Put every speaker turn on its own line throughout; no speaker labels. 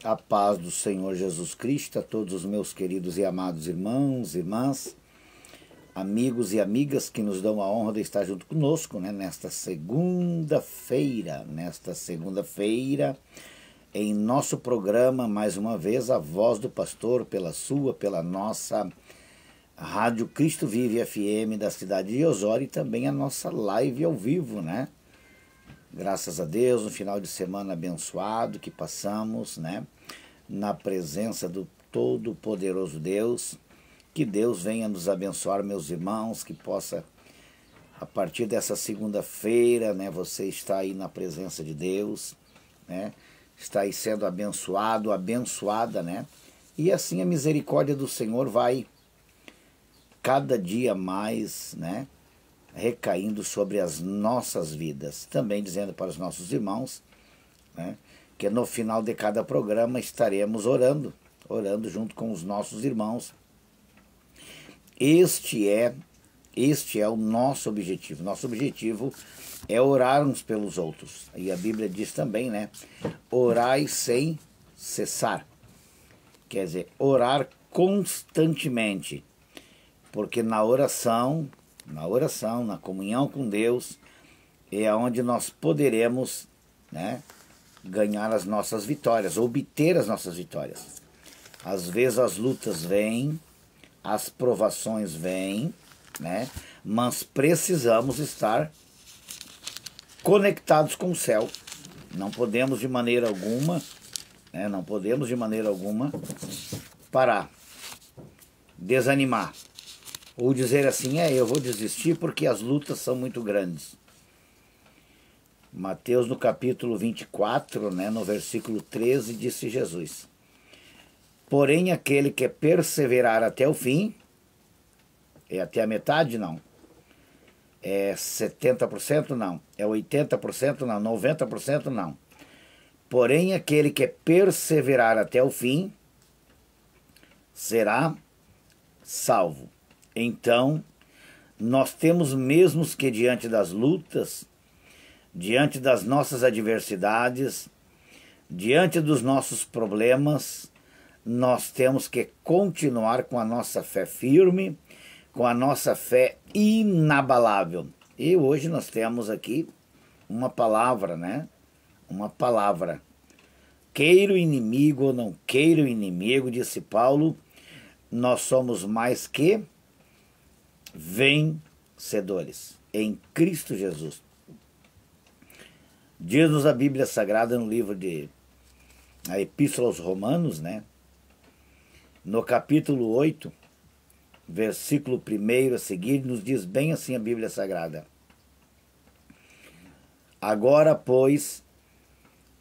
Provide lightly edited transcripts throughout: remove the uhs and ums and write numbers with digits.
A paz do Senhor Jesus Cristo a todos os meus queridos e amados irmãos, irmãs, amigos e amigas que nos dão a honra de estar junto conosco, nesta segunda-feira, em nosso programa, mais uma vez, a voz do pastor, pela nossa Rádio Cristo Vive FM da cidade de Osório e também a nossa live ao vivo, Graças a Deus, um final de semana abençoado que passamos, na presença do Todo-Poderoso Deus. Que Deus venha nos abençoar, meus irmãos, que possa, a partir dessa segunda-feira, você está aí na presença de Deus, está aí sendo abençoado, abençoada, e assim a misericórdia do Senhor vai cada dia mais, recaindo sobre as nossas vidas. Também dizendo para os nossos irmãos, que no final de cada programa estaremos orando junto com os nossos irmãos. Este é o nosso objetivo. Nosso objetivo é orar uns pelos outros. E a Bíblia diz também, orai sem cessar. Quer dizer, orar constantemente. Porque na oração, na comunhão com Deus, é onde nós poderemos, ganhar as nossas vitórias, obter as nossas vitórias. Às vezes as lutas vêm, as provações vêm, mas precisamos estar conectados com o céu. Não podemos de maneira alguma, parar, desanimar. Ou dizer assim, eu vou desistir porque as lutas são muito grandes. Mateus no capítulo 24, no versículo 13, disse Jesus: porém aquele que perseverar até o fim, é até a metade não, é 70% não, é 80% não, 90% não. Porém aquele que perseverar até o fim, será salvo. Então, nós temos mesmo que diante das lutas, diante das nossas adversidades, diante dos nossos problemas, nós temos que continuar com a nossa fé firme, com a nossa fé inabalável. E hoje nós temos aqui uma palavra, Uma palavra. Queira o inimigo ou não queira o inimigo, disse Paulo, nós somos mais que vencedores em Cristo Jesus. Diz-nos a Bíblia Sagrada no livro de a Epístola aos Romanos, no capítulo 8, versículo 1 a seguir, nos diz bem assim a Bíblia Sagrada: agora, pois,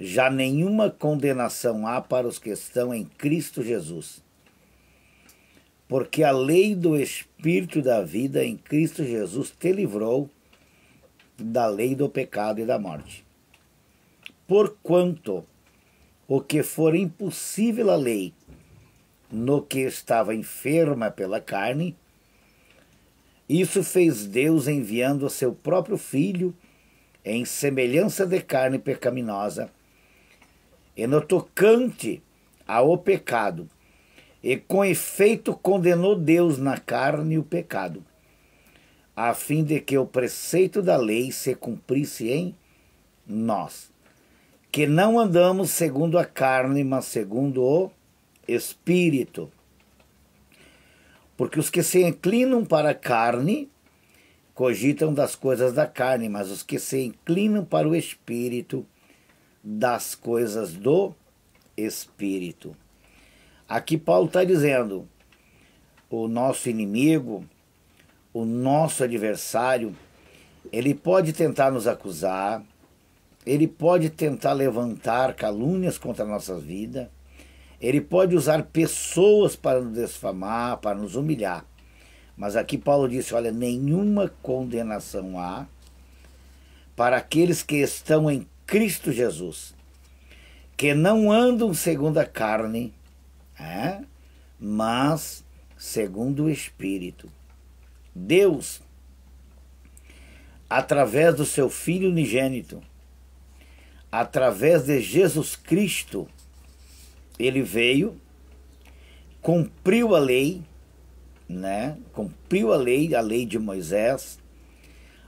já nenhuma condenação há para os que estão em Cristo Jesus, porque a lei do Espírito da vida em Cristo Jesus te livrou da lei do pecado e da morte. Porquanto o que for impossível à lei, no que estava enferma pela carne, isso fez Deus enviando o seu próprio Filho em semelhança de carne pecaminosa, e no tocante ao pecado, e com efeito condenou Deus na carne o pecado, a fim de que o preceito da lei se cumprisse em nós, que não andamos segundo a carne, mas segundo o Espírito. Porque os que se inclinam para a carne cogitam das coisas da carne, mas os que se inclinam para o Espírito, das coisas do Espírito. Aqui Paulo está dizendo, o nosso inimigo, o nosso adversário, ele pode tentar nos acusar, ele pode tentar levantar calúnias contra a nossa vida, ele pode usar pessoas para nos desfamar, para nos humilhar. Mas aqui Paulo disse, olha, nenhuma condenação há para aqueles que estão em Cristo Jesus, que não andam segundo a carne, mas segundo o Espírito. Deus, através do seu Filho unigênito, através de Jesus Cristo, ele veio, cumpriu a lei, né? Cumpriu a lei de Moisés,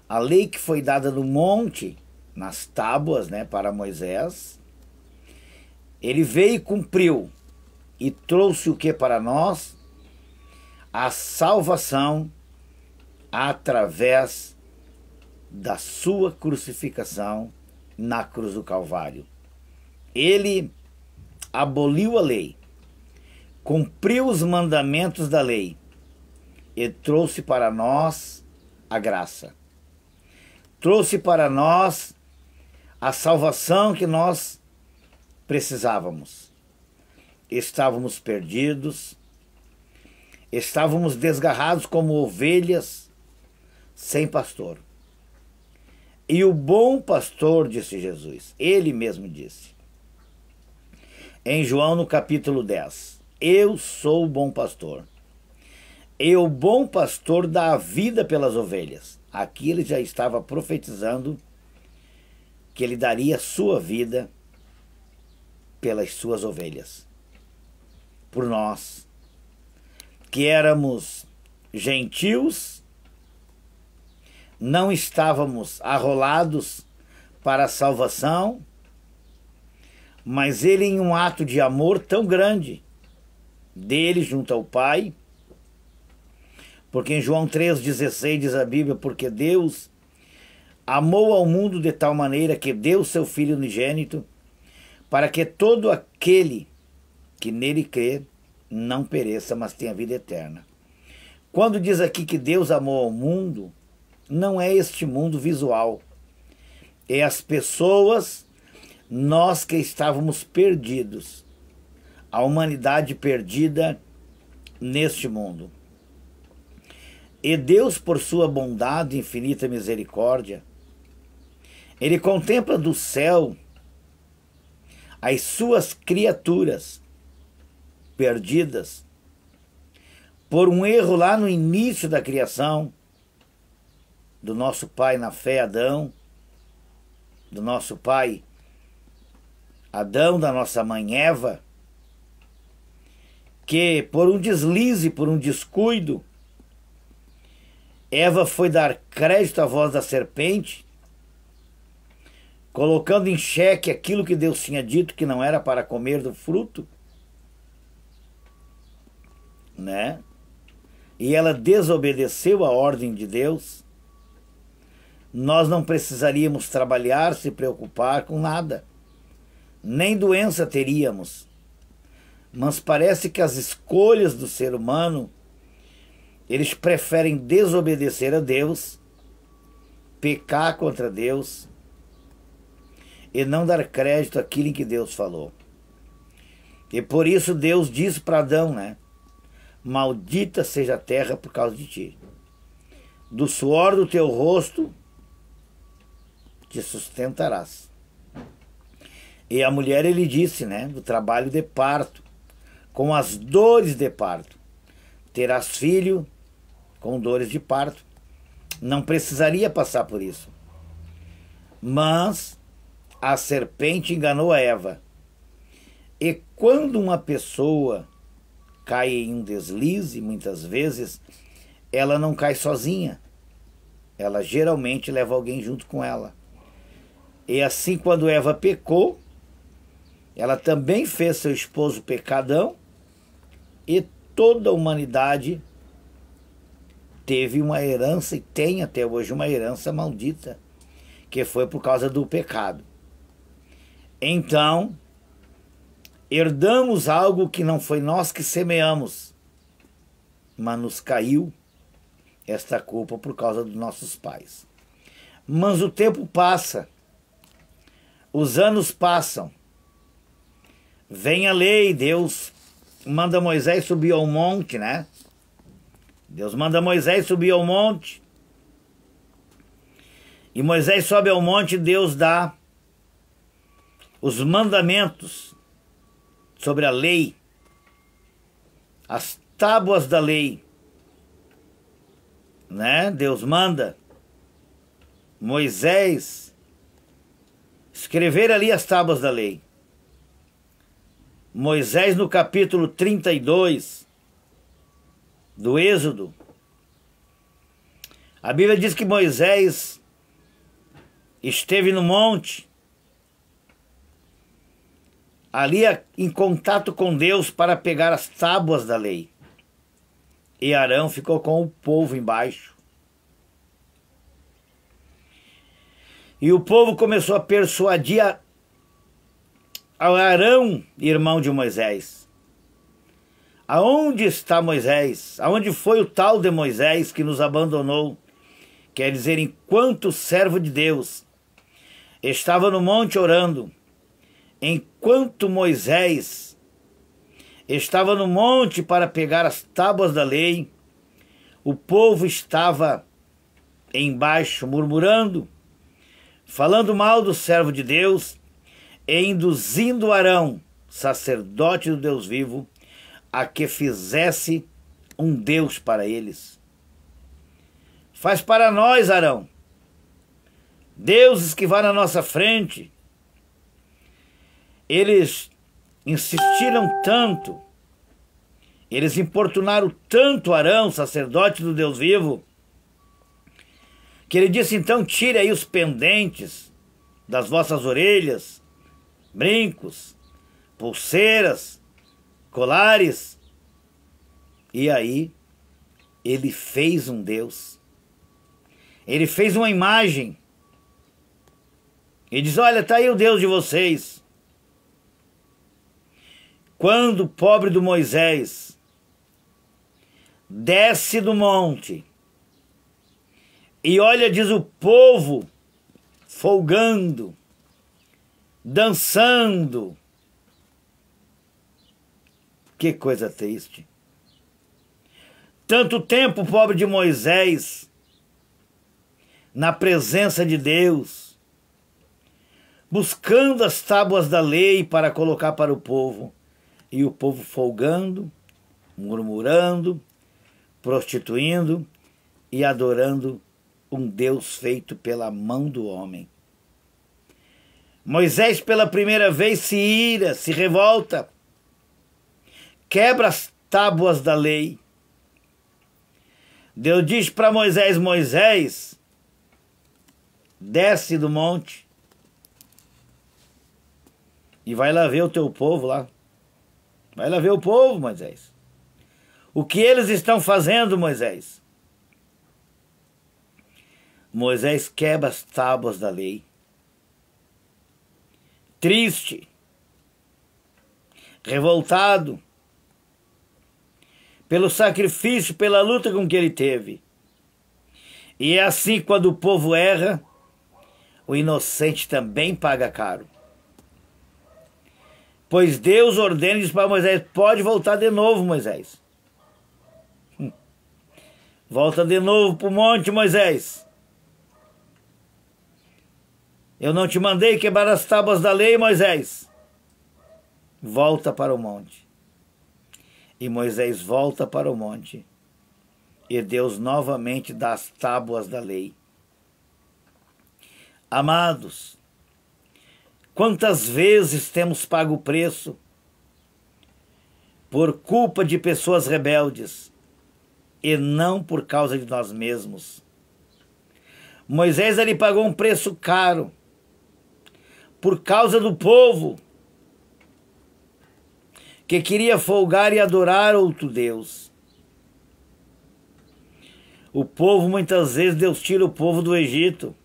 a lei que foi dada no monte, nas tábuas, né, para Moisés. Ele veio e cumpriu e trouxe o que para nós? A salvação através da sua crucificação na cruz do Calvário. Ele aboliu a lei, cumpriu os mandamentos da lei e trouxe para nós a graça. Trouxe para nós a salvação que nós precisávamos. Estávamos perdidos, estávamos desgarrados como ovelhas sem pastor. E o bom pastor, disse Jesus, ele mesmo disse, em João no capítulo 10, eu sou o bom pastor. E o bom pastor dá a vida pelas ovelhas. Aqui ele já estava profetizando que ele daria sua vida pelas suas ovelhas. Por nós, que éramos gentios, não estávamos arrolados para a salvação, mas ele, em um ato de amor tão grande dele junto ao Pai, porque em João 3,16 diz a Bíblia, porque Deus amou ao mundo de tal maneira que deu seu Filho unigênito, para que todo aquele que nele crê não pereça, mas tenha vida eterna. Quando diz aqui que Deus amou ao mundo, não é este mundo visual, é as pessoas, nós que estávamos perdidos, a humanidade perdida neste mundo. E Deus, por sua bondade e infinita misericórdia, ele contempla do céu as suas criaturas perdidas por um erro lá no início da criação do nosso pai na fé Adão, do nosso pai Adão, da nossa mãe Eva, que por um deslize, por um descuido, Eva foi dar crédito à voz da serpente, colocando em xeque aquilo que Deus tinha dito que não era para comer do fruto, né? E ela desobedeceu a ordem de Deus. Nós não precisaríamos trabalhar, se preocupar com nada, nem doença teríamos. Mas parece que as escolhas do ser humano, eles preferem desobedecer a Deus, pecar contra Deus e não dar crédito àquilo em que Deus falou. E por isso Deus disse para Adão, né? Maldita seja a terra por causa de ti. Do suor do teu rosto te sustentarás. E a mulher, ele disse, né? Do trabalho de parto, com as dores de parto. Terás filho com dores de parto. Não precisaria passar por isso. Mas a serpente enganou a Eva. E quando uma pessoa cai em um deslize, muitas vezes, ela não cai sozinha. Ela geralmente leva alguém junto com ela. E assim, quando Eva pecou, ela também fez seu esposo pecadão, e toda a humanidade teve uma herança, e tem até hoje uma herança maldita, que foi por causa do pecado. Então, herdamos algo que não foi nós que semeamos, mas nos caiu esta culpa por causa dos nossos pais. Mas o tempo passa, os anos passam, vem a lei, Deus manda Moisés subir ao monte, né? Deus manda Moisés subir ao monte. E Moisés sobe ao monte e Deus dá os mandamentos sobre a lei, as tábuas da lei, né? Deus manda Moisés escrever ali as tábuas da lei. Moisés, no capítulo 32 do Êxodo, a Bíblia diz que Moisés esteve no monte, ali em contato com Deus para pegar as tábuas da lei. E Arão ficou com o povo embaixo. E o povo começou a persuadir a Arão, irmão de Moisés. Aonde está Moisés? Aonde foi o tal de Moisés que nos abandonou? Quer dizer, enquanto o servo de Deus estava no monte orando, enquanto Moisés estava no monte para pegar as tábuas da lei, o povo estava embaixo murmurando, falando mal do servo de Deus e induzindo Arão, sacerdote do Deus vivo, a que fizesse um Deus para eles. Faz para nós, Arão, deuses que vá na nossa frente. Eles insistiram tanto, eles importunaram tanto Arão, sacerdote do Deus vivo, que ele disse: então tire aí os pendentes das vossas orelhas, brincos, pulseiras, colares. E aí ele fez um Deus. Ele fez uma imagem. E diz: olha, está aí o Deus de vocês. Quando o pobre do Moisés desce do monte e olha, diz, o povo folgando, dançando. Que coisa triste. Tanto tempo o pobre de Moisés na presença de Deus, buscando as tábuas da lei para colocar para o povo, e o povo folgando, murmurando, prostituindo e adorando um Deus feito pela mão do homem. Moisés pela primeira vez se ira, se revolta, quebra as tábuas da lei. Deus diz para Moisés: Moisés, desce do monte e vai lá ver o teu povo lá. Vai lá ver o povo, Moisés. O que eles estão fazendo, Moisés? Moisés quebra as tábuas da lei. Triste, revoltado pelo sacrifício, pela luta com que ele teve. E é assim, quando o povo erra, o inocente também paga caro. Pois Deus ordena e diz para Moisés: pode voltar de novo, Moisés. Volta de novo para o monte, Moisés. Eu não te mandei quebrar as tábuas da lei, Moisés. Volta para o monte. E Moisés volta para o monte. E Deus novamente dá as tábuas da lei. Amados, quantas vezes temos pago o preço por culpa de pessoas rebeldes e não por causa de nós mesmos. Moisés, ele pagou um preço caro por causa do povo que queria folgar e adorar outro Deus. O povo, muitas vezes, Deus tira o povo do Egito.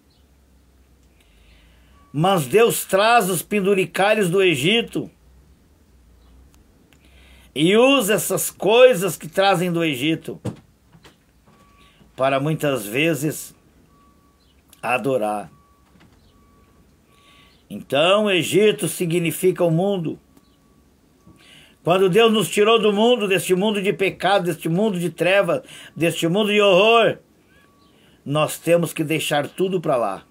Mas Deus traz os penduricalhos do Egito e usa essas coisas que trazem do Egito para muitas vezes adorar. Então, o Egito significa o mundo. Quando Deus nos tirou do mundo, deste mundo de pecado, deste mundo de trevas, deste mundo de horror, nós temos que deixar tudo para lá.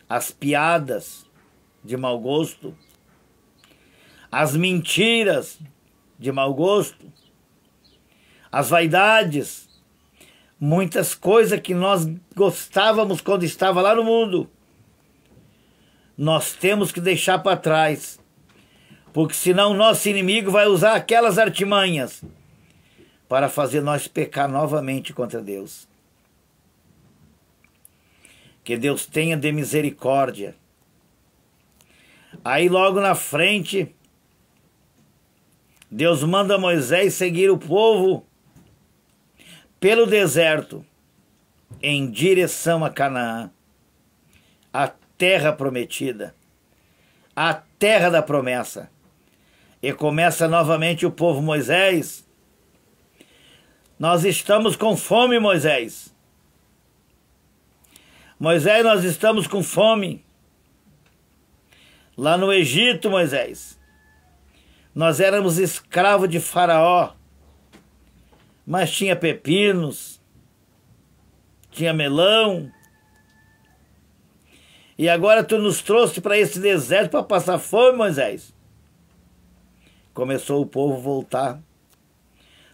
As piadas de mau gosto, as mentiras de mau gosto, as vaidades, muitas coisas que nós gostávamos quando estava lá no mundo, nós temos que deixar para trás. porque senão o nosso inimigo vai usar aquelas artimanhas para fazer nós pecar novamente contra Deus. Que Deus tenha de misericórdia. Aí logo na frente, Deus manda Moisés seguir o povo pelo deserto, em direção a Canaã, a terra prometida, a terra da promessa. E começa novamente o povo: Moisés, nós estamos com fome, Moisés. Moisés, nós estamos com fome. Lá no Egito, Moisés, nós éramos escravos de Faraó, mas tinha pepinos, tinha melão, e agora tu nos trouxe para esse deserto para passar fome, Moisés. Começou o povo a voltar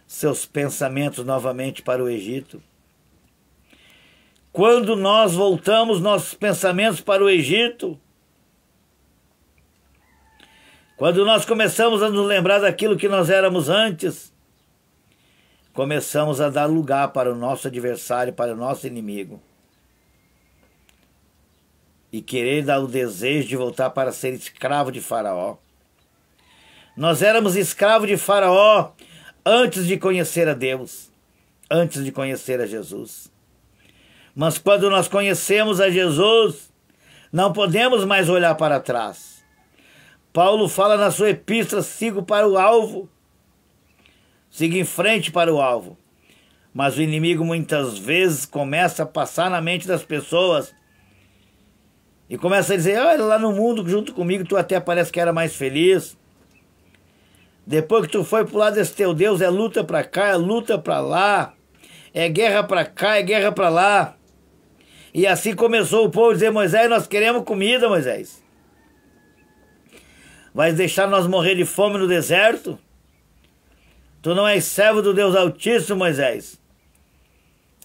seus pensamentos novamente para o Egito. Quando nós voltamos nossos pensamentos para o Egito, quando nós começamos a nos lembrar daquilo que nós éramos antes, começamos a dar lugar para o nosso adversário, para o nosso inimigo. E querer dar o desejo de voltar para ser escravo de Faraó. Nós éramos escravos de Faraó antes de conhecer a Deus, antes de conhecer a Jesus. Mas quando nós conhecemos a Jesus, não podemos mais olhar para trás. Paulo fala na sua epístola: sigo para o alvo, siga em frente para o alvo. Mas o inimigo muitas vezes começa a passar na mente das pessoas e começa a dizer: olha, lá no mundo junto comigo tu até parece que era mais feliz. Depois que tu foi pro lado desse teu Deus, é luta para cá, é luta para lá, é guerra para cá, é guerra para lá. E assim começou o povo a dizer: Moisés, nós queremos comida, Moisés. Vais deixar nós morrer de fome no deserto? Tu não és servo do Deus Altíssimo, Moisés.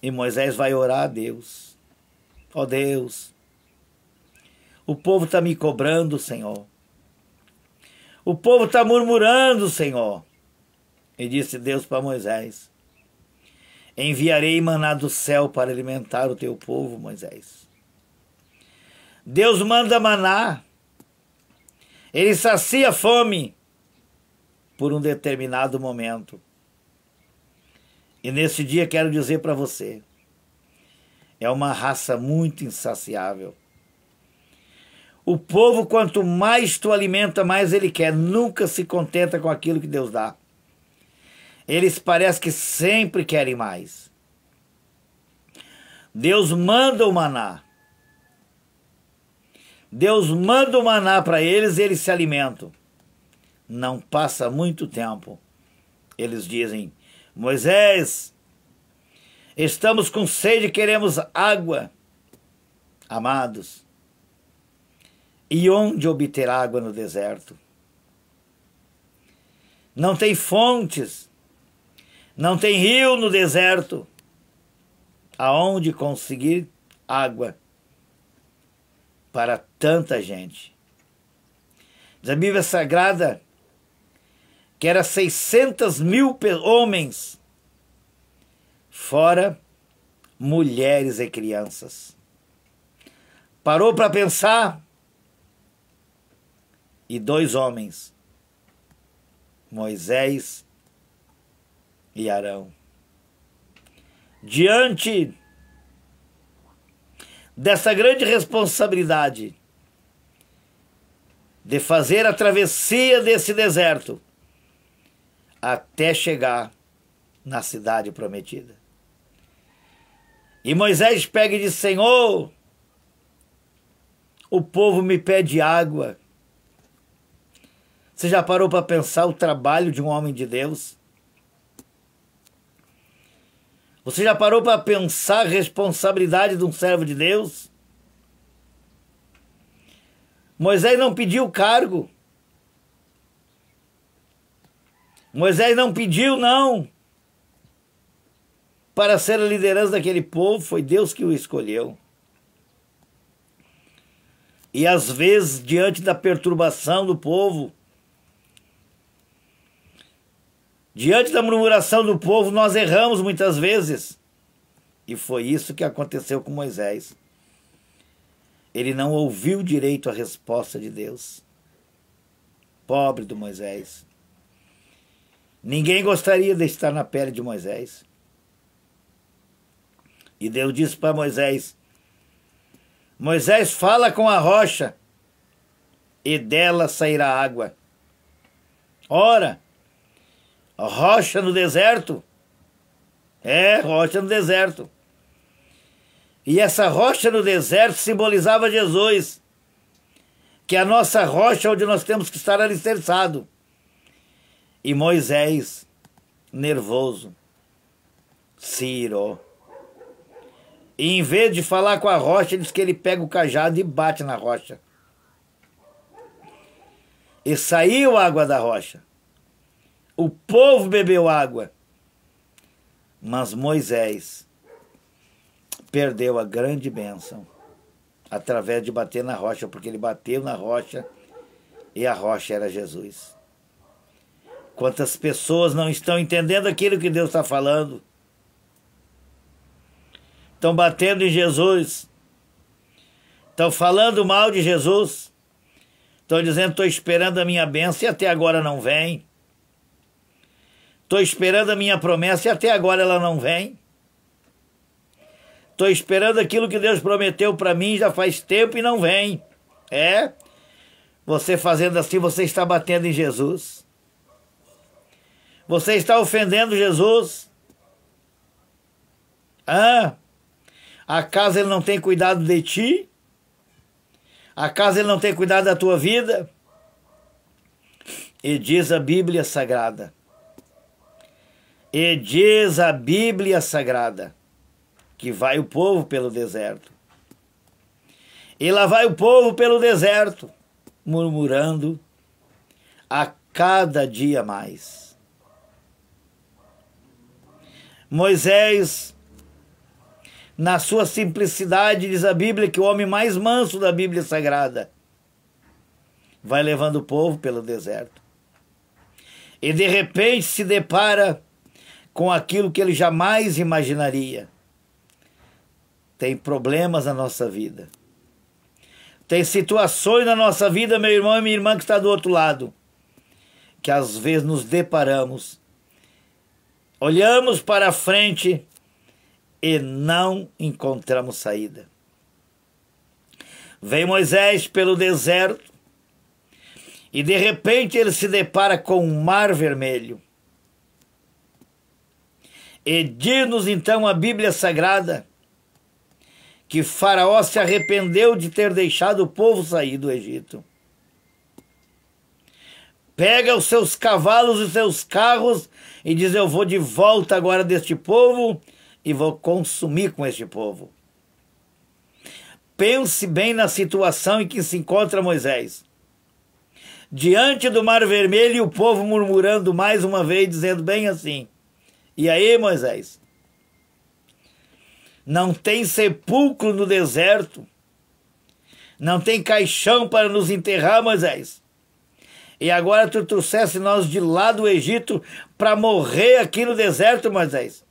E Moisés vai orar a Deus: ó Deus, o povo está me cobrando, Senhor. O povo está murmurando, Senhor. E disse Deus para Moisés: enviarei maná do céu para alimentar o teu povo, Moisés. Deus manda maná. Ele sacia a fome por um determinado momento. E nesse dia quero dizer para você: é uma raça muito insaciável. O povo, quanto mais tu alimenta, mais ele quer. Nunca se contenta com aquilo que Deus dá. Eles parecem que sempre querem mais. Deus manda o maná. Deus manda o maná para eles e eles se alimentam. Não passa muito tempo. Eles dizem: Moisés, estamos com sede e queremos água. Amados, e onde obter água no deserto? Não tem fontes, não tem rio no deserto. Aonde conseguir água para tanta gente? Diz a Bíblia Sagrada que era 600.000 homens, fora mulheres e crianças. Parou para pensar? E 2 homens, Moisés e Arão. Diante dessa grande responsabilidade de fazer a travessia desse deserto até chegar na cidade prometida. E Moisés pega e diz: Senhor, o povo me pede água. Você já parou para pensar o trabalho de um homem de Deus? Você já parou para pensar a responsabilidade de um servo de Deus? Moisés não pediu cargo. Moisés não pediu, não, para ser a liderança daquele povo. Foi Deus que o escolheu. E às vezes, diante da perturbação do povo, Diante da murmuração do povo, nós erramos muitas vezes. E foi isso que aconteceu com Moisés. Ele não ouviu direito a resposta de Deus. Pobre do Moisés. Ninguém gostaria de estar na pele de Moisés. E Deus disse para Moisés: Moisés, fala com a rocha, e dela sairá água. Ora, a rocha no deserto. Rocha no deserto. E essa rocha no deserto simbolizava Jesus, que é a nossa rocha onde nós temos que estar alicerçado. E Moisés, nervoso, se irou. E em vez de falar com a rocha, diz que ele pega o cajado e bate na rocha. E saiu água da rocha. O povo bebeu água. Mas Moisés perdeu a grande bênção através de bater na rocha, porque ele bateu na rocha e a rocha era Jesus. Quantas pessoas não estão entendendo aquilo que Deus está falando? Estão batendo em Jesus, estão falando mal de Jesus, estão dizendo: estou esperando a minha bênção e até agora não vem. Estou esperando a minha promessa e até agora ela não vem. Estou esperando aquilo que Deus prometeu para mim já faz tempo e não vem. Você fazendo assim, você está batendo em Jesus. Você está ofendendo Jesus. Acaso ele não tem cuidado de ti? Acaso ele não tem cuidado da tua vida? E diz a Bíblia Sagrada. Que vai o povo pelo deserto. E lá vai o povo pelo deserto, murmurando a cada dia mais. Moisés, na sua simplicidade, diz a Bíblia que o homem mais manso da Bíblia Sagrada vai levando o povo pelo deserto. E de repente se depara com aquilo que ele jamais imaginaria. Tem problemas na nossa vida. Tem situações na nossa vida, meu irmão e minha irmã que está do outro lado, que às vezes nos deparamos, olhamos para frente e não encontramos saída. Vem Moisés pelo deserto e de repente ele se depara com um mar vermelho. E diz-nos então a Bíblia Sagrada que Faraó se arrependeu de ter deixado o povo sair do Egito. Pega os seus cavalos e seus carros e diz: eu vou de volta agora deste povo e vou consumir com este povo. Pense bem na situação em que se encontra Moisés. Diante do Mar Vermelho e o povo murmurando mais uma vez, dizendo bem assim: e aí, Moisés? Não tem sepulcro no deserto? Não tem caixão para nos enterrar, Moisés? E agora tu trouxesse nós de lá do Egito para morrer aqui no deserto, Moisés?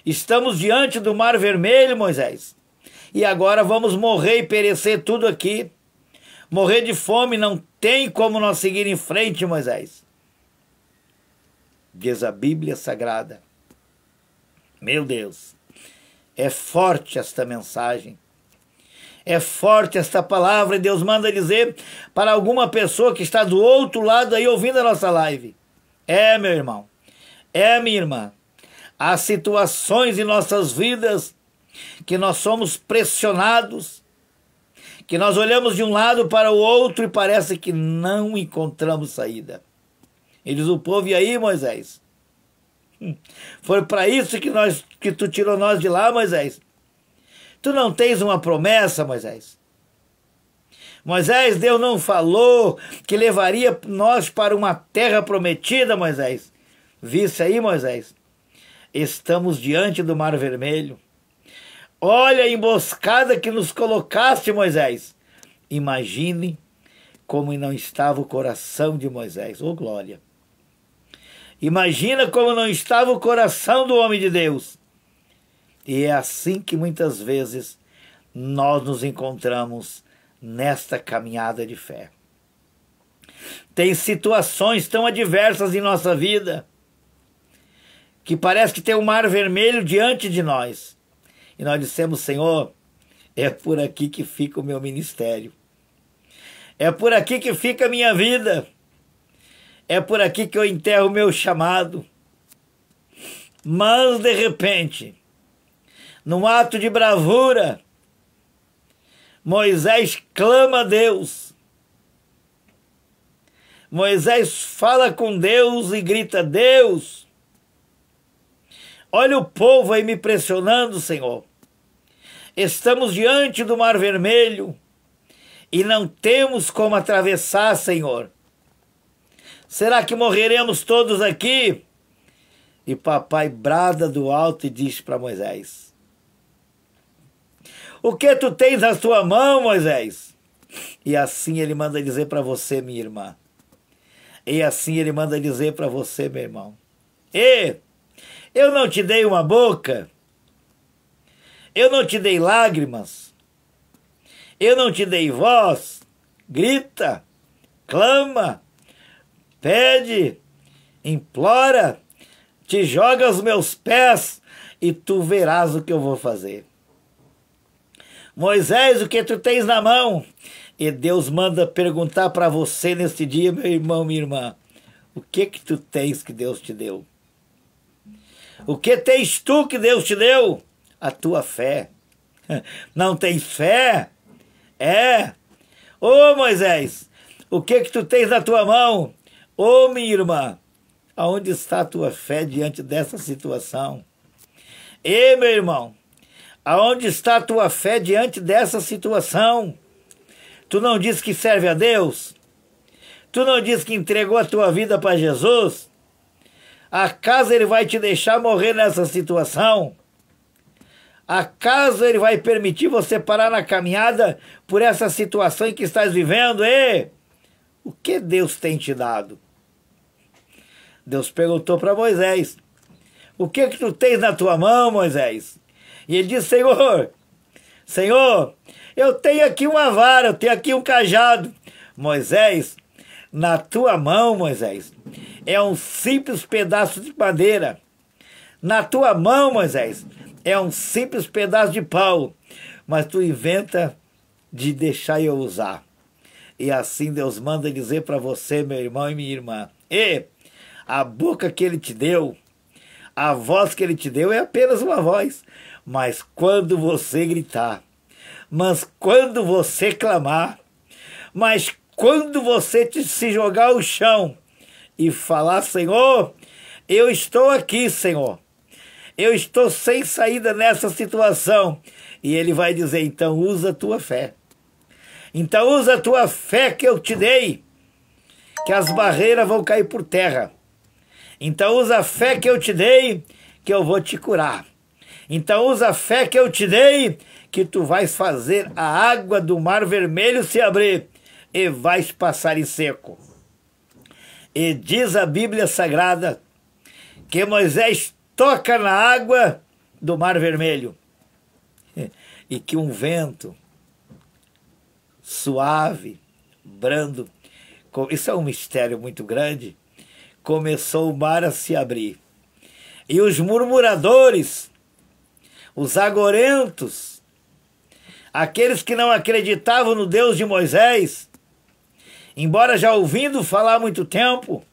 Estamos diante do Mar Vermelho, Moisés. E agora vamos morrer e perecer tudo aqui. Morrer de fome, não tem como nós seguir em frente, Moisés. Diz a Bíblia Sagrada. Meu Deus, é forte esta mensagem. É forte esta palavra, e Deus manda dizer para alguma pessoa que está do outro lado aí ouvindo a nossa live. Meu irmão, minha irmã, há situações em nossas vidas que nós somos pressionados, que nós olhamos de um lado para o outro e parece que não encontramos saída. E diz o povo: e aí, Moisés? Foi para isso que tu tirou nós de lá, Moisés? Tu não tens uma promessa, Moisés? Moisés, Deus não falou que levaria nós para uma terra prometida, Moisés? Visse aí, Moisés? Estamos diante do Mar Vermelho. Olha a emboscada que nos colocaste, Moisés. Imagine como não estava o coração de Moisés. Oh, glória! Imagina como não estava o coração do homem de Deus. E é assim que muitas vezes nós nos encontramos nesta caminhada de fé. Tem situações tão adversas em nossa vida que parece que tem um mar vermelho diante de nós. E nós dissemos: Senhor, é por aqui que fica o meu ministério. É por aqui que fica a minha vida. É por aqui que eu enterro o meu chamado. Mas, de repente, num ato de bravura, Moisés clama a Deus. Moisés fala com Deus e grita: Deus, olha o povo aí me pressionando, Senhor. Estamos diante do Mar Vermelho e não temos como atravessar, Senhor. Será que morreremos todos aqui? E papai brada do alto e diz para Moisés: o que tu tens na tua mão, Moisés? E assim ele manda dizer para você, minha irmã. E assim ele manda dizer para você, meu irmão. Eu não te dei uma boca? Eu não te dei lágrimas? Eu não te dei voz? Grita, clama, pede, implora, te joga aos meus pés e tu verás o que eu vou fazer. Moisés, o que tu tens na mão? E Deus manda perguntar para você neste dia, meu irmão, minha irmã, o que tu tens que Deus te deu? O que tens tu que Deus te deu? A tua fé. Não tens fé? Ô Moisés, o que tu tens na tua mão? Ô minha irmã, aonde está a tua fé diante dessa situação? Meu irmão, aonde está a tua fé diante dessa situação? Tu não diz que serve a Deus? Tu não diz que entregou a tua vida para Jesus? Acaso ele vai te deixar morrer nessa situação? Acaso ele vai permitir você parar na caminhada por essa situação em que estás vivendo? O que Deus tem te dado? Deus perguntou para Moisés: o que tu tens na tua mão, Moisés? E ele disse: Senhor, eu tenho aqui uma vara, eu tenho aqui um cajado. Moisés, na tua mão, Moisés, é um simples pedaço de madeira. Na tua mão, Moisés, é um simples pedaço de pau. Mas tu inventa de deixar eu usar. E assim Deus manda dizer para você, meu irmão e minha irmã: a boca que ele te deu, a voz que ele te deu é apenas uma voz. Mas quando você gritar, mas quando você clamar, mas quando você se jogar ao chão e falar: Senhor, eu estou aqui, Senhor, eu estou sem saída nessa situação. E ele vai dizer: então usa a tua fé. Então usa a tua fé que eu te dei, que as barreiras vão cair por terra. Então usa a fé que eu te dei, que eu vou te curar. Então usa a fé que eu te dei, que tu vais fazer a água do Mar Vermelho se abrir e vais passar em seco. E diz a Bíblia Sagrada que Moisés toca na água do Mar Vermelho e que um vento suave, brando, isso é um mistério muito grande, começou o mar a se abrir. E os murmuradores, os agorentos, aqueles que não acreditavam no Deus de Moisés, embora já ouvindo falar há muito tempo,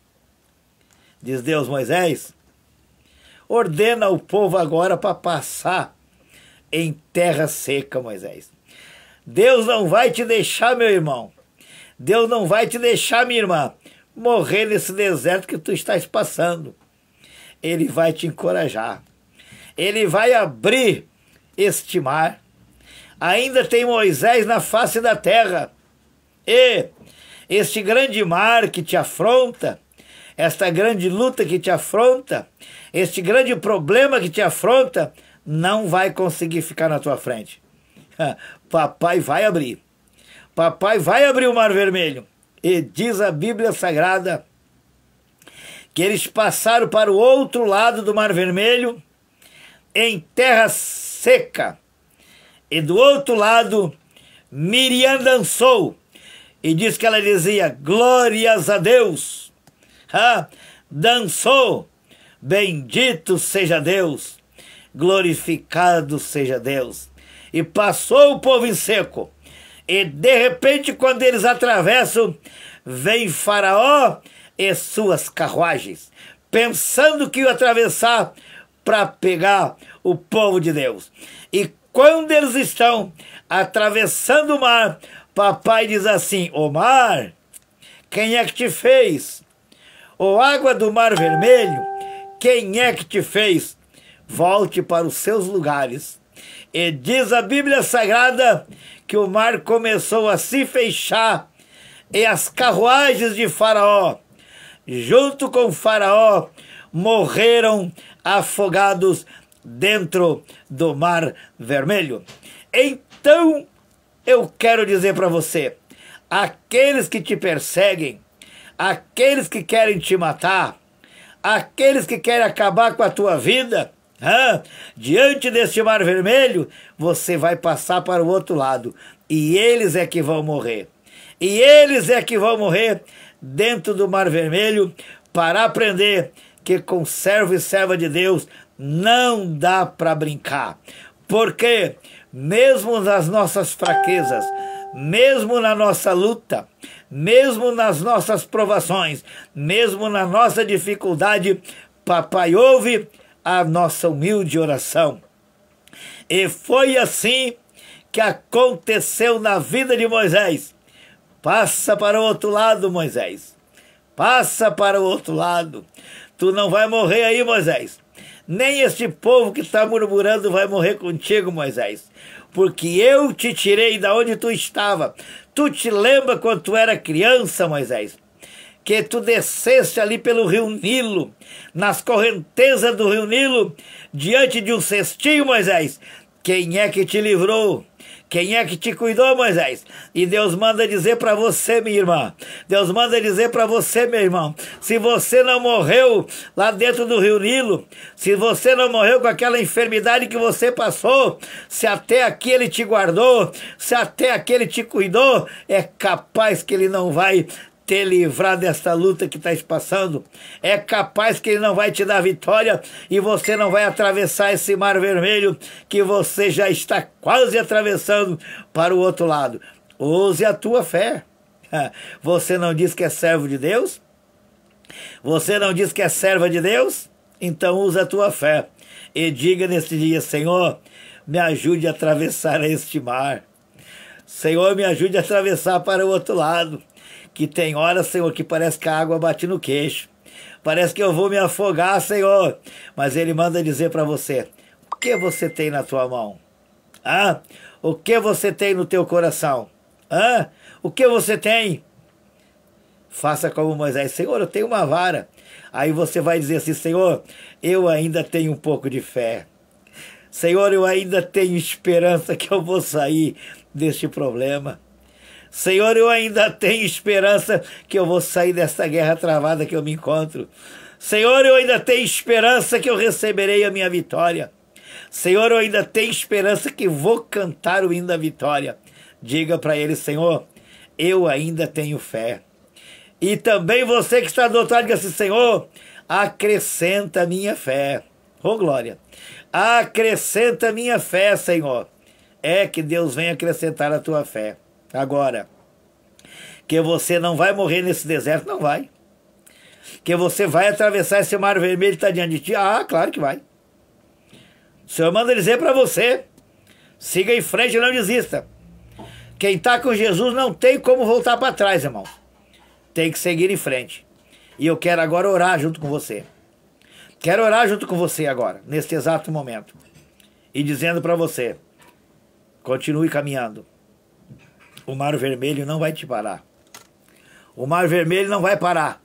diz Deus: Moisés, ordena ao povo agora para passar em terra seca, Moisés. Deus não vai te deixar, meu irmão. Deus não vai te deixar, minha irmã, morrer nesse deserto que tu estás passando. Ele vai te encorajar. Ele vai abrir este mar. Ainda tem Moisés na face da terra. E este grande mar que te afronta, esta grande luta que te afronta, este grande problema que te afronta, não vai conseguir ficar na tua frente. Papai vai abrir. Papai vai abrir o Mar Vermelho. E diz a Bíblia Sagrada que eles passaram para o outro lado do Mar Vermelho, em terra seca. E do outro lado, Miriam dançou. E diz que ela dizia, glórias a Deus. Dançou, bendito seja Deus, glorificado seja Deus. E passou o povo em seco. E de repente, quando eles atravessam, vem Faraó e suas carruagens, pensando que ia atravessar para pegar o povo de Deus. E quando eles estão atravessando o mar, papai diz assim, ô mar, quem é que te fez? Ô água do Mar Vermelho, quem é que te fez? Volte para os seus lugares. E diz a Bíblia Sagrada que o mar começou a se fechar e as carruagens de Faraó, junto com Faraó, morreram afogados dentro do Mar Vermelho. Então, eu quero dizer para você, aqueles que te perseguem, aqueles que querem te matar, aqueles que querem acabar com a tua vida, diante deste Mar Vermelho, você vai passar para o outro lado, e eles é que vão morrer. E eles é que vão morrer dentro do Mar Vermelho, para aprender que com servo e serva de Deus não dá para brincar. Porque mesmo nas nossas fraquezas, mesmo na nossa luta, mesmo nas nossas provações, mesmo na nossa dificuldade, papai ouve a nossa humilde oração. E foi assim que aconteceu na vida de Moisés. Passa para o outro lado, Moisés. Passa para o outro lado. Tu não vai morrer aí, Moisés. Nem este povo que está murmurando vai morrer contigo, Moisés. Porque eu te tirei da onde tu estava. Tu te lembra quando tu era criança, Moisés? Que tu desceste ali pelo rio Nilo, nas correntezas do rio Nilo, diante de um cestinho, Moisés. Quem é que te livrou? Quem é que te cuidou, Moisés? E Deus manda dizer para você, minha irmã. Deus manda dizer para você, meu irmão. Se você não morreu lá dentro do rio Nilo, se você não morreu com aquela enfermidade que você passou, se até aqui ele te guardou, se até aqui ele te cuidou, é capaz que ele não vai te livrar desta luta que está passando. É capaz que ele não vai te dar vitória e você não vai atravessar esse Mar Vermelho que você já está quase atravessando para o outro lado. Use a tua fé. Você não diz que é servo de Deus? Você não diz que é serva de Deus? Então use a tua fé e diga nesse dia, Senhor, me ajude a atravessar este mar. Senhor, me ajude a atravessar para o outro lado. Que tem horas, Senhor, que parece que a água bate no queixo. Parece que eu vou me afogar, Senhor. Mas Ele manda dizer para você, o que você tem na tua mão? O que você tem no teu coração? O que você tem? Faça como Moisés, Senhor, eu tenho uma vara. Aí você vai dizer assim, Senhor, eu ainda tenho um pouco de fé. Senhor, eu ainda tenho esperança que eu vou sair deste problema. Senhor, eu ainda tenho esperança que eu vou sair dessa guerra travada que eu me encontro. Senhor, eu ainda tenho esperança que eu receberei a minha vitória. Senhor, eu ainda tenho esperança que vou cantar o hino da vitória. Diga para ele, Senhor, eu ainda tenho fé. E também você que está do outro lado, diga assim, Senhor, acrescenta a minha fé. Oh, glória! Acrescenta a minha fé, Senhor. É que Deus vem acrescentar a tua fé. Agora, que você não vai morrer nesse deserto, não vai. Que você vai atravessar esse Mar Vermelho que está diante de ti, claro que vai. O Senhor manda dizer para você, siga em frente e não desista. Quem está com Jesus não tem como voltar para trás, irmão. Tem que seguir em frente. E eu quero agora orar junto com você. Quero orar junto com você agora, neste exato momento. E dizendo para você, continue caminhando. O Mar Vermelho não vai te parar. O Mar Vermelho não vai parar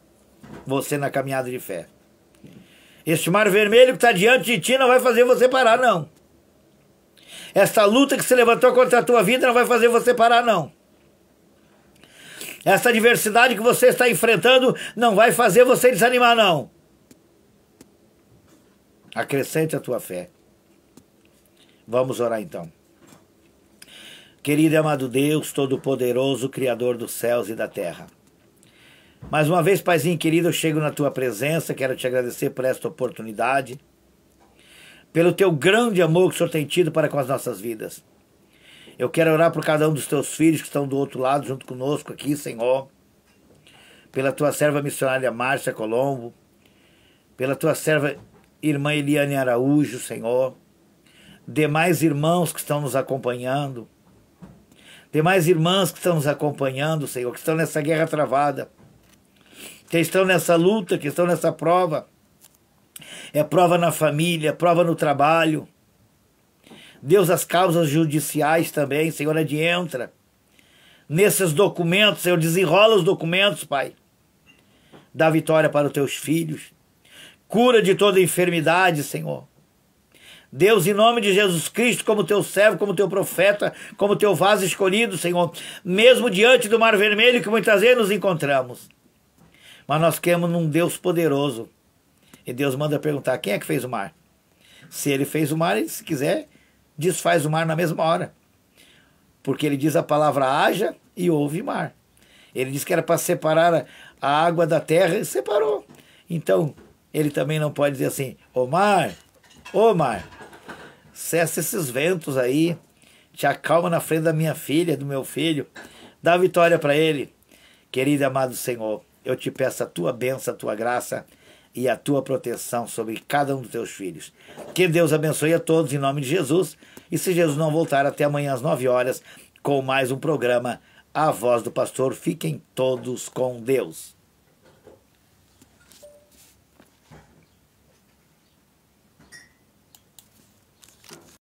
você na caminhada de fé. Este Mar Vermelho que está diante de ti não vai fazer você parar, não. Essa luta que se levantou contra a tua vida não vai fazer você parar, não. Essa adversidade que você está enfrentando não vai fazer você desanimar, não. Acrescente a tua fé. Vamos orar então. Querido e amado Deus, Todo-Poderoso, Criador dos céus e da terra. Mais uma vez, Paizinho querido, eu chego na tua presença, quero te agradecer por esta oportunidade, pelo teu grande amor que o Senhor tem tido para com as nossas vidas. Eu quero orar por cada um dos teus filhos que estão do outro lado, junto conosco aqui, Senhor, pela tua serva missionária Márcia Colombo, pela tua serva irmã Eliane Araújo, Senhor, demais irmãos que estão nos acompanhando, demais irmãs que estão nos acompanhando, Senhor, que estão nessa guerra travada, que estão nessa luta, que estão nessa prova. É prova na família, prova no trabalho. Deus, as causas judiciais também, Senhor, adientra nesses documentos, Senhor, desenrola os documentos, Pai. Dá vitória para os teus filhos. Cura de toda enfermidade, Senhor. Deus, em nome de Jesus Cristo, como teu servo, como teu profeta, como teu vaso escolhido, Senhor, mesmo diante do Mar Vermelho que muitas vezes nos encontramos. Mas nós queremos um Deus poderoso. E Deus manda perguntar, quem é que fez o mar? Se ele fez o mar, ele, se quiser, desfaz o mar na mesma hora. Porque ele diz a palavra haja e houve mar. Ele disse que era para separar a água da terra e separou. Então, ele também não pode dizer assim, ô mar, cessa esses ventos aí, te acalma na frente da minha filha, do meu filho, dá vitória para ele. Querido e amado Senhor, eu te peço a tua bênção, a tua graça e a tua proteção sobre cada um dos teus filhos. Que Deus abençoe a todos em nome de Jesus. E se Jesus não voltar, até amanhã às 9 horas com mais um programa A Voz do Pastor. Fiquem todos com Deus.